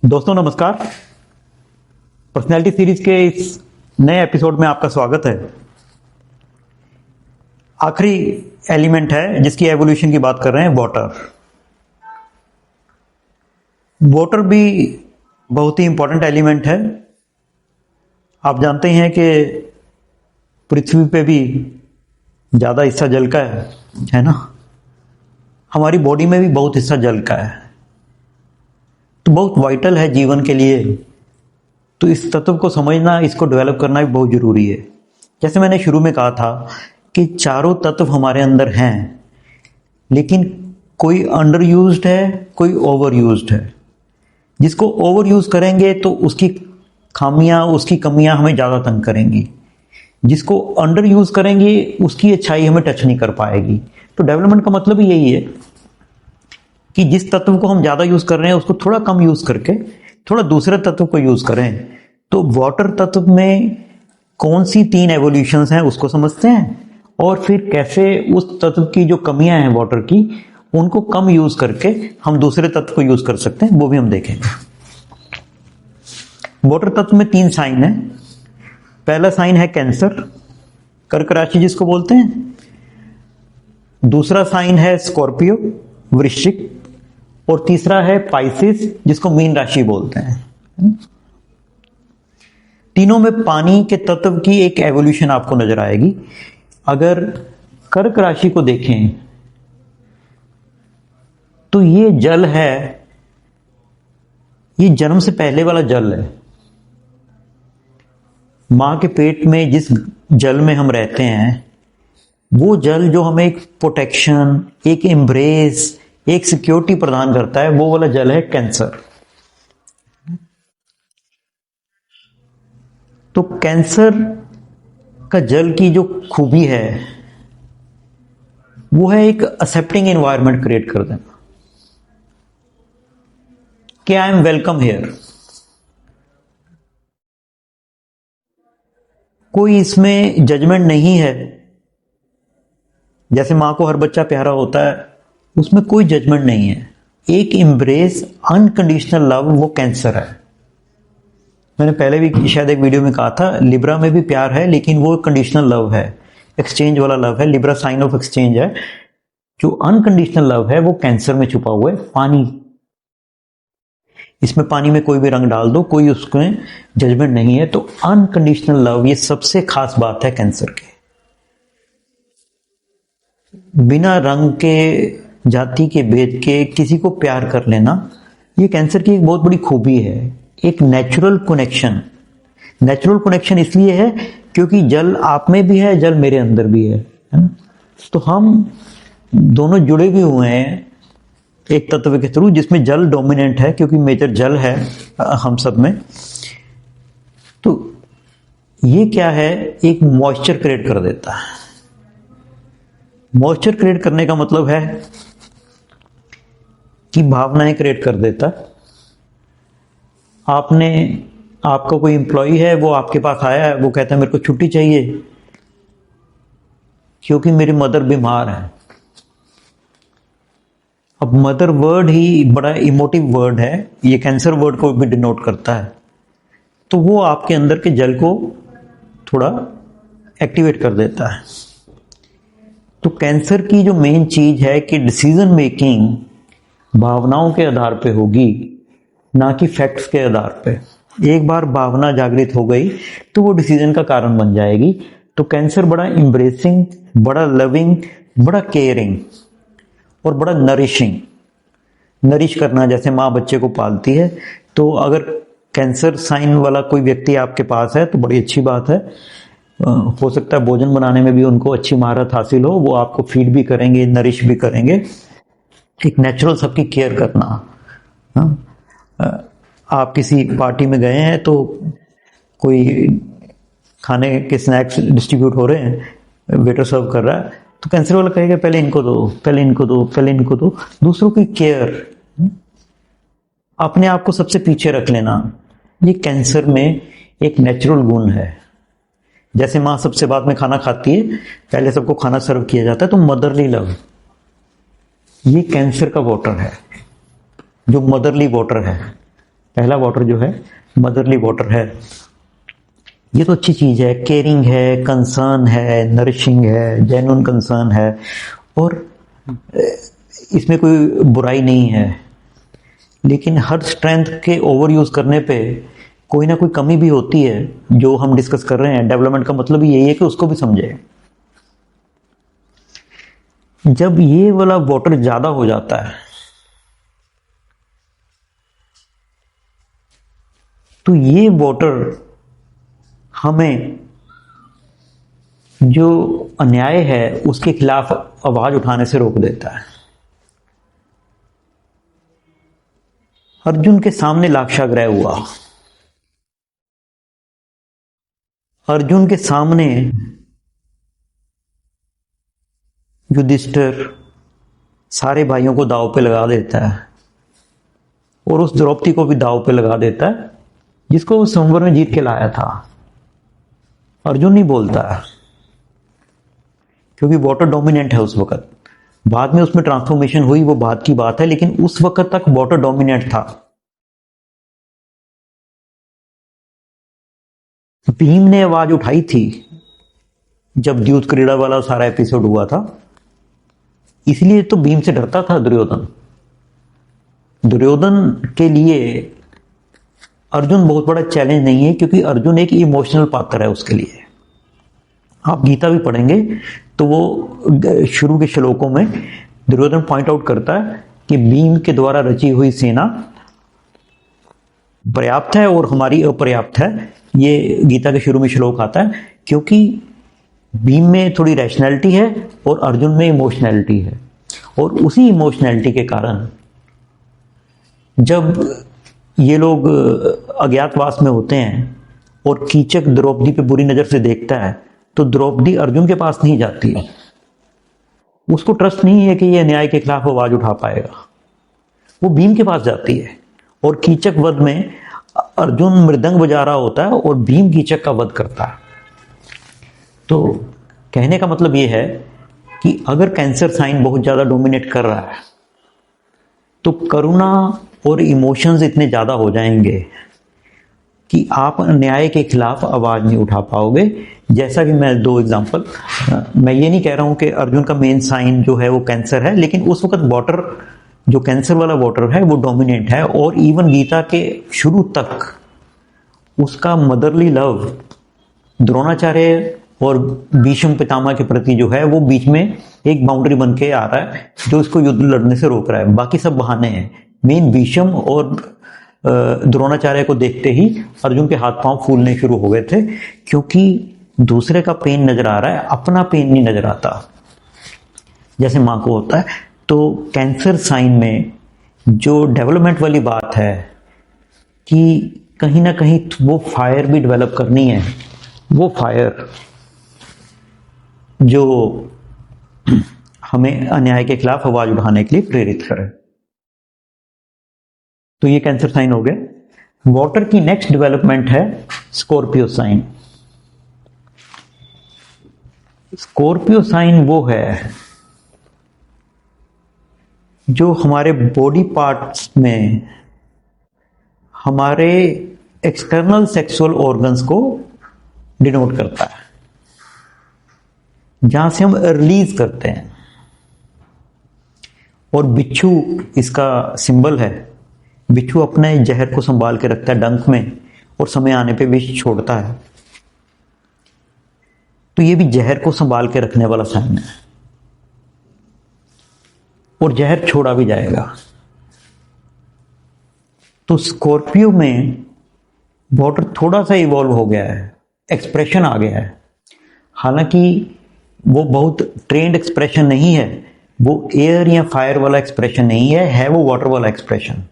दोस्तों नमस्कार। Personality series के इस नए एपिसोड में आपका स्वागत है। आखिरी एलिमेंट है जिसकी एवोल्यूशन की बात कर रहे हैं, वाटर। वाटर भी बहुत ही इंपॉर्टेंट एलिमेंट है। आप जानते हैं कि पृथ्वी पे भी ज़्यादा हिस्सा जल का है ना। हमारी बॉडी में भी बहुत हिस्सा जल का है, तो बहुत वाइटल है जीवन के लिए। तो इस तत्व को समझना, इसको डेवलप करना भी बहुत ज़रूरी है। जैसे मैंने शुरू में कहा था कि चारों तत्व हमारे अंदर हैं, लेकिन कोई अंडर यूज्ड है, कोई ओवर यूज्ड है। जिसको ओवर यूज़ करेंगे तो उसकी खामियां, उसकी कमियां हमें ज़्यादा तंग करेंगी। जिसको अंडर यूज़ करेंगे उसकी अच्छाई हमें टच नहीं कर पाएगी। तो डेवलपमेंट का मतलब ही यही है कि जिस तत्व को हम ज़्यादा यूज़ कर रहे हैं उसको थोड़ा कम यूज़ करके थोड़ा दूसरे तत्व को यूज़ करें। तो वाटर तत्व में कौन सी 3 एवोल्यूशंस हैं उसको समझते हैं, और फिर कैसे उस तत्व की जो कमियां हैं वाटर की, उनको कम यूज़ करके हम दूसरे तत्व को यूज़ कर सकते हैं, वो भी हम देखेंगे। वाटर तत्व में 3 साइन है। पहला साइन है कैंसर, कर्क राशि जिसको बोलते हैं। दूसरा साइन है स्कॉर्पियो, वृश्चिक। और तीसरा है पाइसिस, जिसको मीन राशि बोलते हैं। तीनों में पानी के तत्व की एक एवोल्यूशन आपको नजर आएगी। अगर कर्क राशि को देखें तो ये जल है, ये जन्म से पहले वाला जल है। मां के पेट में जिस जल में हम रहते हैं, वो जल जो हमें एक प्रोटेक्शन, एक एम्ब्रेस, एक सिक्योरिटी प्रदान करता है, वो वाला जल है कैंसर। तो कैंसर का जल की जो खूबी है वो है एक एक्सेप्टिंग एनवायरनमेंट क्रिएट कर देना कि आई एम वेलकम हियर। कोई इसमें जजमेंट नहीं है। जैसे मां को हर बच्चा प्यारा होता है, उसमें कोई जजमेंट नहीं है। एक एम्ब्रेस, अनकंडीशनल लव, वो कैंसर है। मैंने पहले भी शायद एक वीडियो में कहा था, लिब्रा में भी प्यार है, लेकिन वो कंडीशनल लव है, एक्सचेंज वाला लव है। लिब्रा साइन ऑफ एक्सचेंज है। जो अनकंडीशनल लव है वो कैंसर में छुपा हुआ है। पानी, इसमें पानी में कोई भी रंग डाल दो, कोई उसमें जजमेंट नहीं है। तो अनकंडीशनल लव, ये सबसे खास बात है कैंसर के। बिना रंग के, जाति के भेद के किसी को प्यार कर लेना, ये कैंसर की एक बहुत बड़ी खूबी है। एक नेचुरल कनेक्शन। नेचुरल कनेक्शन इसलिए है क्योंकि जल आप में भी है, जल मेरे अंदर भी है ना। तो हम दोनों जुड़े भी हुए हैं एक तत्व के थ्रू, जिसमें जल डोमिनेंट है, क्योंकि मेजर जल है हम सब में। तो ये क्या है, एक मॉइस्चर क्रिएट कर देता है। मॉइस्चर क्रिएट करने का मतलब है कि भावनाएं क्रिएट कर देता। आपका कोई एम्प्लॉय है, वो आपके पास आया है, वो कहता है मेरे को छुट्टी चाहिए क्योंकि मेरी मदर बीमार है। अब मदर वर्ड ही बड़ा इमोटिव वर्ड है, ये कैंसर वर्ड को भी डिनोट करता है। तो वो आपके अंदर के जल को थोड़ा एक्टिवेट कर देता है। तो कैंसर की जो मेन चीज है कि डिसीजन मेकिंग भावनाओं के आधार पे होगी, ना कि फैक्ट्स के आधार पे। एक बार भावना जागृत हो गई तो वो डिसीजन का कारण बन जाएगी। तो कैंसर बड़ा एम्ब्रेसिंग, बड़ा लविंग, बड़ा केयरिंग और बड़ा नरिशिंग। नरिश करना, जैसे माँ बच्चे को पालती है। तो अगर कैंसर साइन वाला कोई व्यक्ति आपके पास है तो बड़ी अच्छी बात है। हो सकता है भोजन बनाने में भी उनको अच्छी महारत हासिल हो, वो आपको फीड भी करेंगे, नरिश भी करेंगे। एक नेचुरल सबकी केयर करना। आप किसी पार्टी में गए हैं तो कोई खाने के स्नैक्स डिस्ट्रीब्यूट हो रहे हैं, वेटर सर्व कर रहा है, तो कैंसर वाला कहेगा पहले इनको दो, पहले इनको दो, पहले इनको दो। दूसरों की केयर, अपने आप को सबसे पीछे रख लेना, ये कैंसर में एक नेचुरल गुण है। जैसे माँ सबसे बाद में खाना खाती है, पहले सबको खाना सर्व किया जाता है, तो मदरली लव, ये कैंसर का वाटर है, जो मदरली वाटर है। पहला वाटर जो है मदरली वाटर है। ये तो अच्छी चीज है, केयरिंग है, कंसर्न है, नरिशिंग है, जेन्युइन कंसर्न है, और इसमें कोई बुराई नहीं है। लेकिन हर स्ट्रेंथ के ओवर यूज करने पे कोई ना कोई कमी भी होती है। जो हम डिस्कस कर रहे हैं, डेवलपमेंट का मतलब यही है कि उसको भी समझे। जब ये वाला वाटर ज्यादा हो जाता है तो ये वाटर हमें जो अन्याय है उसके खिलाफ आवाज उठाने से रोक देता है। अर्जुन के सामने लाक्षागृह हुआ, अर्जुन के सामने युधिष्ठिर सारे भाइयों को दांव पे लगा देता है और उस द्रौपदी को भी दांव पे लगा देता है जिसको वो स्वयंवर में जीत के लाया था। अर्जुन नहीं बोलता है क्योंकि वाटर डोमिनेंट है उस वक्त। बाद में उसमें ट्रांसफॉर्मेशन हुई, वो बात की बात है, लेकिन उस वक्त तक वाटर डोमिनेंट था। भीम ने आवाज उठाई थी जब द्यूत क्रीड़ा वाला सारा एपिसोड हुआ था, इसलिए तो भीम से डरता था दुर्योधन। दुर्योधन के लिए अर्जुन बहुत बड़ा चैलेंज नहीं है, क्योंकि अर्जुन एक इमोशनल पात्र है उसके लिए। आप गीता भी पढ़ेंगे तो वो शुरू के श्लोकों में दुर्योधन पॉइंट आउट करता है कि भीम के द्वारा रची हुई सेना पर्याप्त है और हमारी अपर्याप्त है। ये गीता के शुरू में श्लोक आता है, क्योंकि भीम में थोड़ी रैशनैलिटी है और अर्जुन में इमोशनैलिटी है। और उसी इमोशनैलिटी के कारण जब ये लोग अज्ञातवास में होते हैं और कीचक द्रौपदी पे बुरी नजर से देखता है, तो द्रौपदी अर्जुन के पास नहीं जाती है। उसको ट्रस्ट नहीं है कि ये न्याय के खिलाफ आवाज उठा पाएगा। वो भीम के पास जाती है और कीचक वध में अर्जुन मृदंग बजा रहा होता है और भीम कीचक का वध करता है। तो कहने का मतलब ये है कि अगर कैंसर साइन बहुत ज्यादा डोमिनेट कर रहा है तो करुणा और इमोशंस इतने ज्यादा हो जाएंगे कि आप न्याय के खिलाफ आवाज नहीं उठा पाओगे। जैसा कि मैं दो एग्जांपल, मैं ये नहीं कह रहा हूं कि अर्जुन का मेन साइन जो है वो कैंसर है, लेकिन उस वक्त वाटर, जो कैंसर वाला वाटर है, वो डोमिनेंट है। और इवन गीता के शुरू तक उसका मदरली लव द्रोणाचार्य और भीष्म पितामह के प्रति जो है वो बीच में एक बाउंड्री बन के आ रहा है जो इसको युद्ध लड़ने से रोक रहा है। बाकी सब बहाने हैं। मेन भीष्म और द्रोणाचार्य को देखते ही अर्जुन के हाथ पांव फूलने शुरू हो गए थे, क्योंकि दूसरे का पेन नजर आ रहा है, अपना पेन नहीं नजर आता, जैसे मां को होता है। तो कैंसर साइन में जो डेवलपमेंट वाली बात है कि कहीं ना कहीं वो फायर भी डेवलप करनी है, वो फायर जो हमें अन्याय के खिलाफ आवाज उठाने के लिए प्रेरित करे। तो ये कैंसर साइन हो गया। वाटर की नेक्स्ट डेवलपमेंट है स्कॉर्पियो साइन। स्कॉर्पियो साइन वो है जो हमारे बॉडी पार्ट्स में हमारे एक्सटर्नल सेक्सुअल ऑर्गन्स को डिनोट करता है, जहां से हम रिलीज करते हैं। और बिच्छू इसका सिंबल है। बिच्छू अपने जहर को संभाल के रखता है डंक में और समय आने पे विष छोड़ता है। तो ये भी जहर को संभाल के रखने वाला साइन है और जहर छोड़ा भी जाएगा। तो स्कॉर्पियो में वाटर थोड़ा सा इवॉल्व हो गया है, एक्सप्रेशन आ गया है। हालांकि वो बहुत ट्रेंड एक्सप्रेशन नहीं है, वो एयर या फायर वाला एक्सप्रेशन नहीं है वो वाटर वाला एक्सप्रेशन।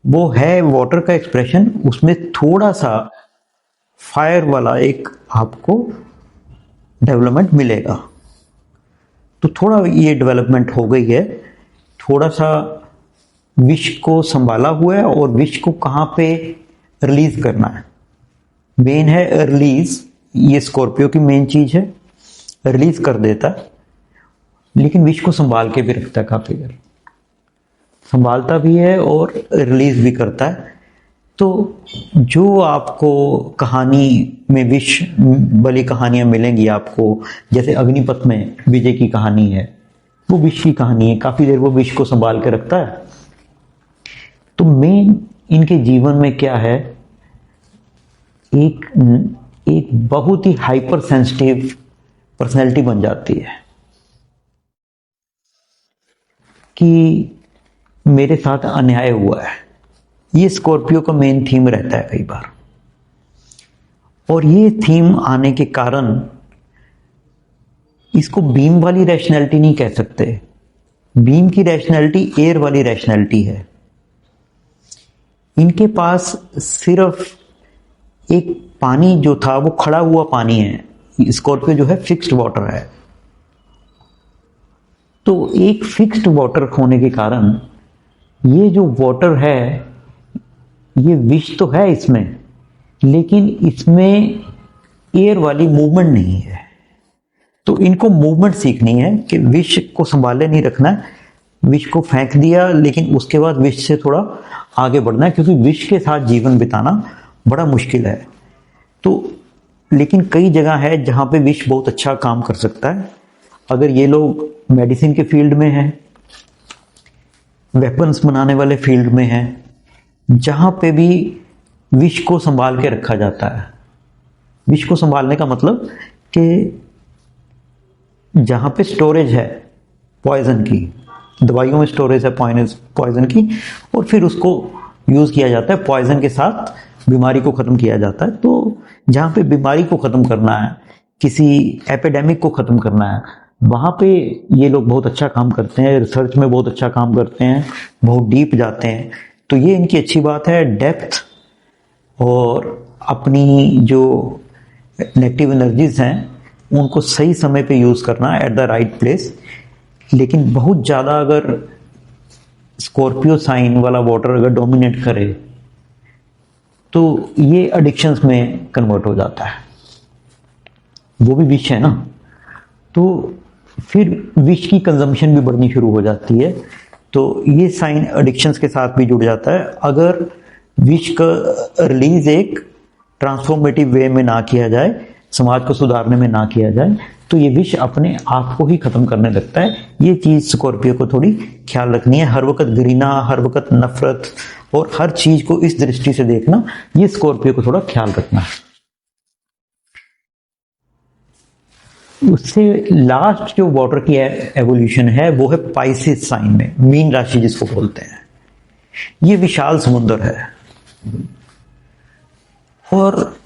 वो है वाटर का एक्सप्रेशन, उसमें थोड़ा सा फायर वाला एक आपको डेवलपमेंट मिलेगा। तो थोड़ा ये डेवलपमेंट हो गई है, थोड़ा सा विश को संभाला हुआ है और विश को कहां पे रिलीज करना है। मेन है रिलीज, ये स्कॉर्पियो की मेन चीज है, रिलीज कर देता, लेकिन विश को संभाल के भी रखता है काफी देर। संभालता भी है और रिलीज भी करता है। तो जो आपको कहानी में विष वाली कहानियां मिलेंगी आपको, जैसे अग्निपथ में विजय की कहानी है, वो विष की कहानी है, काफी देर वो विष को संभाल के रखता है। तो मेन इनके जीवन में क्या है, एक बहुत ही हाइपर सेंसिटिव पर्सनैलिटी बन जाती है कि मेरे साथ अन्याय हुआ है। ये स्कॉर्पियो का मेन थीम रहता है कई बार, और ये थीम आने के कारण इसको बीम वाली रैशनैलिटी नहीं कह सकते। बीम की रैशनैलिटी एयर वाली रैशनैलिटी है। इनके पास सिर्फ एक पानी जो था वो खड़ा हुआ पानी है। स्कॉर्पियो जो है फिक्स्ड वाटर है, तो एक फिक्स्ड वाटर होने के कारण ये जो वाटर है, ये विष तो है इसमें, लेकिन इसमें एयर वाली मूवमेंट नहीं है। तो इनको मूवमेंट सीखनी है कि विष को संभाले नहीं रखना है, विष को फेंक दिया लेकिन उसके बाद विष से थोड़ा आगे बढ़ना है, क्योंकि विष के साथ जीवन बिताना बड़ा मुश्किल है। तो लेकिन कई जगह है जहां पे विष बहुत अच्छा काम कर सकता है। अगर ये लोग मेडिसिन के फील्ड में हैं, वेपन्स बनाने वाले फील्ड में हैं, जहां पे भी विष को संभाल के रखा जाता है। विष को संभालने का मतलब कि जहां पे स्टोरेज है पॉइजन की, दवाइयों में स्टोरेज है पॉइजन की, और फिर उसको यूज किया जाता है, पॉइजन के साथ बीमारी को खत्म किया जाता है। तो जहां पे बीमारी को खत्म करना है, किसी एपिडेमिक को खत्म करना है, वहां पे ये लोग बहुत अच्छा काम करते हैं, रिसर्च में बहुत अच्छा काम करते हैं, बहुत डीप जाते हैं। तो ये इनकी अच्छी बात है, डेप्थ और अपनी जो नेगेटिव एनर्जीज हैं उनको सही समय पे यूज करना एट द राइट प्लेस। लेकिन बहुत ज्यादा अगर स्कॉर्पियो साइन वाला वाटर अगर डोमिनेट करे तो ये एडिक्शंस में कन्वर्ट हो जाता है। वो भी विष है ना, तो फिर विष की कंजम्पशन भी बढ़नी शुरू हो जाती है। तो ये साइन एडिक्शंस के साथ भी जुड़ जाता है। अगर विष का रिलीज एक ट्रांसफॉर्मेटिव वे में ना किया जाए, समाज को सुधारने में ना किया जाए, तो ये विष अपने आप को ही खत्म करने लगता है। ये चीज स्कॉर्पियो को थोड़ी ख्याल रखनी है। हर वक्त घृणा, हर वक्त नफरत और हर चीज को इस दृष्टि से देखना, ये स्कॉर्पियो को थोड़ा ख्याल रखना है। उससे लास्ट जो वाटर की एवोल्यूशन है वो है पाइसिस साइन में, मीन राशि जिसको बोलते हैं। ये विशाल समुद्र है और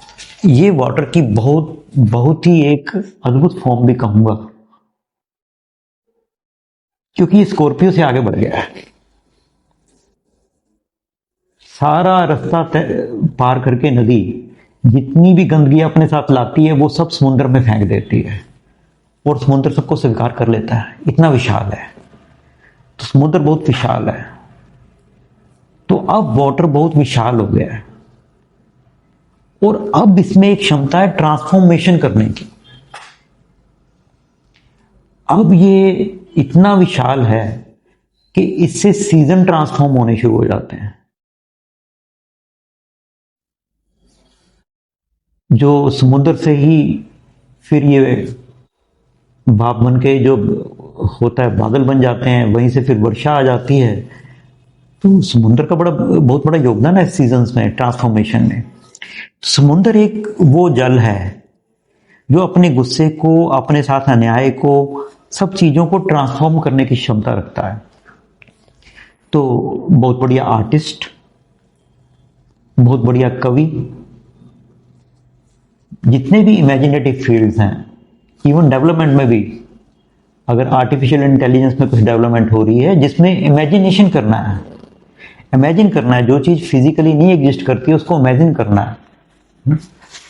ये वाटर की बहुत ही एक अद्भुत फॉर्म भी कहूंगा, क्योंकि ये स्कॉर्पियो से आगे बढ़ गया है। सारा रास्ता पार करके नदी जितनी भी गंदगी अपने साथ लाती है वो सब समुद्र में फेंक देती है, और समुद्र सबको स्वीकार कर लेता है। इतना विशाल है, तो समुद्र बहुत विशाल है। तो अब वाटर बहुत विशाल हो गया है और अब इसमें एक क्षमता है ट्रांसफॉर्मेशन करने की। अब ये इतना विशाल है कि इससे सीजन ट्रांसफॉर्म होने शुरू हो जाते हैं। जो समुद्र से ही फिर ये भाप बन के जो होता है बादल बन जाते हैं, वहीं से फिर वर्षा आ जाती है। तो समुद्र का बहुत बड़ा योगदान है सीजन्स में, ट्रांसफॉर्मेशन में। समुद्र एक वो जल है जो अपने गुस्से को, अपने साथ अन्याय को, सब चीजों को ट्रांसफॉर्म करने की क्षमता रखता है। तो बहुत बढ़िया आर्टिस्ट, बहुत बढ़िया कवि, जितने भी इमेजिनेटिव फील्ड्स हैं, इवन डेवलपमेंट में भी, अगर आर्टिफिशियल इंटेलिजेंस में कुछ डेवलपमेंट हो रही है जिसमें इमेजिनेशन करना है, इमेजिन करना है, जो चीज फिजिकली नहीं एग्जिस्ट करती है उसको इमेजिन करना है,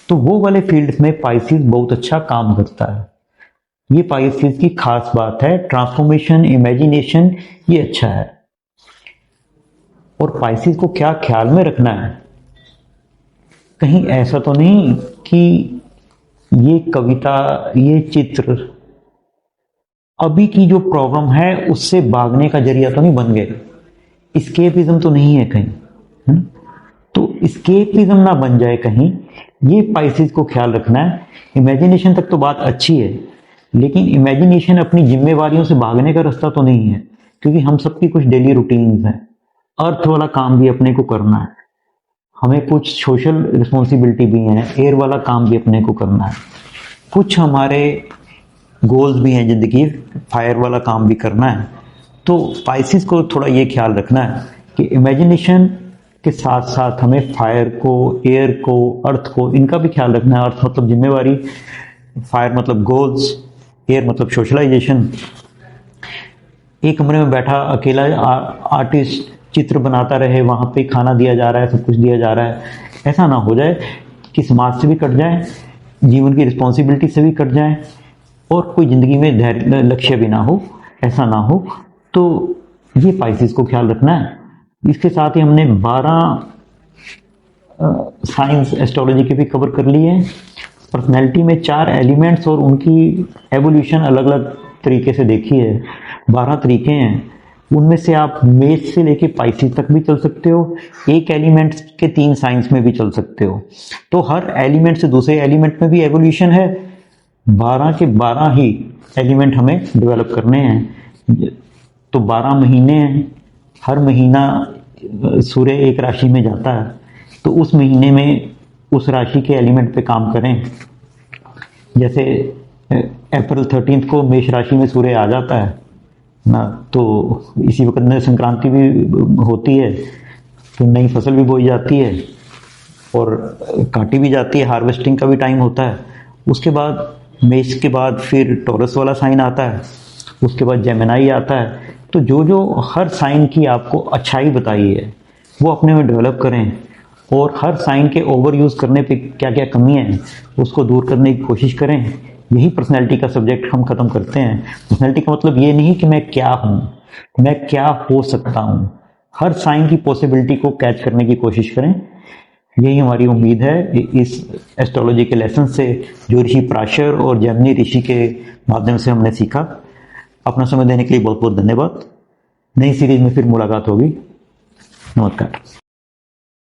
तो वो वाले फील्ड में पाइसिस बहुत अच्छा काम करता है। ये पाइसिस की खास बात है, ट्रांसफॉर्मेशन, इमेजिनेशन, ये अच्छा है। और पाइसिस को क्या ख्याल में रखना है, कहीं ऐसा तो नहीं कि ये कविता, ये चित्र अभी की जो प्रॉब्लम है उससे भागने का जरिया तो नहीं बन गए। स्केपिज्म तो नहीं है कहीं, है ना? तो स्केपिज्म ना बन जाए कहीं, ये पाइसेस को ख्याल रखना है। इमेजिनेशन तक तो बात अच्छी है, लेकिन इमेजिनेशन अपनी जिम्मेवारियों से भागने का रास्ता तो नहीं है, क्योंकि हम सबकी कुछ डेली रूटीन्स हैं। अर्थ वाला काम भी अपने को करना है, हमें कुछ सोशल रिस्पॉन्सिबिलिटी भी है, एयर वाला काम भी अपने को करना है, कुछ हमारे गोल्स भी हैं जिंदगी, फायर वाला काम भी करना है। तो पाइसेस को थोड़ा ये ख्याल रखना है कि इमेजिनेशन के साथ साथ हमें फायर को, एयर को, अर्थ को, इनका भी ख्याल रखना है। अर्थ मतलब जिम्मेवारी, फायर मतलब गोल्स, एयर मतलब सोशलाइजेशन। एक कमरे में बैठा अकेला आर्टिस्ट चित्र बनाता रहे, वहाँ पे खाना दिया जा रहा है, सब कुछ दिया जा रहा है, ऐसा ना हो जाए कि समाज से भी कट जाए, जीवन की रिस्पॉन्सिबिलिटी से भी कट जाए, और कोई ज़िंदगी में धैर्य लक्ष्य भी ना हो, ऐसा ना हो। तो ये पाइसेस को ख्याल रखना है। इसके साथ ही हमने 12 साइंस एस्ट्रोलॉजी के भी कवर कर लिए हैं। पर्सनैलिटी में 4 एलिमेंट्स और उनकी एवोल्यूशन अलग अलग तरीके से देखी है। 12 तरीके हैं, उनमें से आप मेष से लेके पाइसेस तक भी चल सकते हो, एक एलिमेंट के 3 साइंस में भी चल सकते हो। तो हर एलिमेंट से दूसरे एलिमेंट में भी एवोल्यूशन है। 12 के 12 ही एलिमेंट हमें डेवलप करने हैं। तो 12 महीने हैं, हर महीना सूर्य एक राशि में जाता है, तो उस महीने में उस राशि के एलिमेंट पे काम करें। जैसे अप्रैल 13 को मेष राशि में सूर्य आ जाता है ना, तो इसी वक्त में संक्रांति भी होती है, तो नई फसल भी बोई जाती है और काटी भी जाती है, हार्वेस्टिंग का भी टाइम होता है। उसके बाद मेष के बाद फिर टॉरस वाला साइन आता है, उसके बाद जेमिनी आता है। तो जो जो हर साइन की आपको अच्छाई बताई है वो अपने में डेवलप करें, और हर साइन के ओवर यूज़ करने पे क्या क्या कमियां हैं उसको दूर करने की कोशिश करें। यही पर्सनैलिटी का सब्जेक्ट हम खत्म करते हैं। पर्सनैलिटी का मतलब ये नहीं कि मैं क्या हूँ, मैं क्या हो सकता हूँ। हर साइन की पॉसिबिलिटी को कैच करने की कोशिश करें। यही हमारी उम्मीद है इस एस्ट्रोलॉजी के लेसन से, जो ऋषि पराशर और जैमिनी ऋषि के माध्यम से हमने सीखा। अपना समय देने के लिए बहुत बहुत धन्यवाद। नई सीरीज में फिर मुलाकात होगी। नमस्कार।